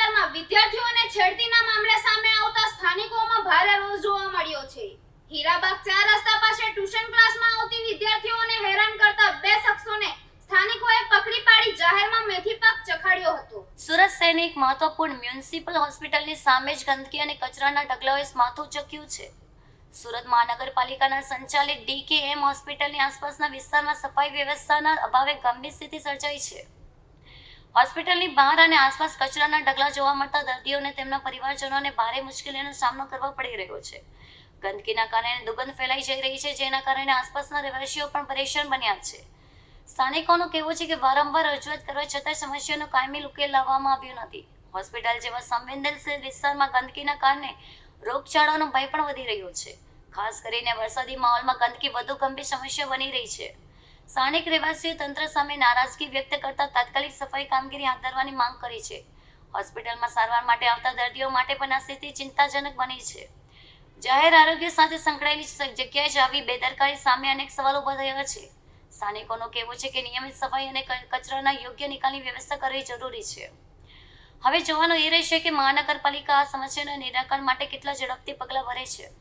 વિસ્તારમાં વિદ્યાર્થીઓને છેડતીના મામલે સામે આવતા સ્થાનિકોમાં ભારે રોષ જોવા મળ્યો છે। હીરાબાગ 4 રસ્તા પાસે ટ્યુશન ક્લાસમાં આવતી વિદ્યાર્થીઓને હેરાન કરતા બે શખ્સોને સ્થાનિકોએ પકડી પાડી જાહેરમાં મેથી પાક ચખાડ્યો હતો। સુરત શહેરની એક મહત્વપૂર્ણ મ્યુનિસિપલ હોસ્પિટલની સામે જ ગંદકી અને કચરાના ઢગલાઓએ માથું ચક્યું છે। સુરત મહાનગરપાલિકાના સંચાલિત ડીકેએમ હોસ્પિટલની આસપાસના વિસ્તારમાં સફાઈ વ્યવસ્થાના અભાવે ગંભીર સ્થિતિ સર્જાઈ છે। હોસ્પિટલની બહાર અને આસપાસ કચરાના ઢગલા જોવા મળતા દર્દીઓને તેમના પરિવારજનોને ભારે મુશ્કેલીનો સામનો કરવો પડી રહ્યો છે। ગંદકીના કારણે દુર્ગંધ ફેલાઈ જઈ રહી છે, જેના કારણે આસપાસના રહેવાસીઓ પણ પરેશાન બન્યા છે। સ્થાનિકોનું કહેવું છે કે વારંવાર રજૂઆત કરવા છતાં સમસ્યાનો કાયમી ઉકેલ લાવવામાં આવ્યો નથી। હોસ્પિટલ જેવા સંવેદનશીલ વિસ્તારમાં ગંદકીના કારણે રોગચાળાનો ભય પણ વધી રહ્યો છે। ખાસ કરીને વરસાદી માહોલમાં ગંદકી વધુ ગંભીર સમસ્યા બની રહી છે। સ્થાનિક રહેવાસીઓ તંત્ર સામે નારાજગી વ્યક્ત કરતા તાત્કાલિક સફાઈ કામગીરી હાથ ધરવાની માંગ કરી છે। હોસ્પિટલમાં સારવાર માટે આવતા દર્દીઓ માટે પણ આ સ્થિતિ ચિંતાજનક બની છે। જાહેર આરોગ્ય સાથે સંકળાયેલી જગ્યાએ જ આવી બેદરકારી સામે અનેક સવાલો ઉભા થયા છે। સ્થાનિકોનું કહેવું છે કે નિયમિત સફાઈ અને કચરાના યોગ્ય નિકાલની વ્યવસ્થા કરવી જરૂરી છે। હવે જોવાનું એ રહેશે કે મહાનગરપાલિકા આ સમસ્યાના નિરાકરણ માટે કેટલા ઝડપથી પગલાં ભરે છે।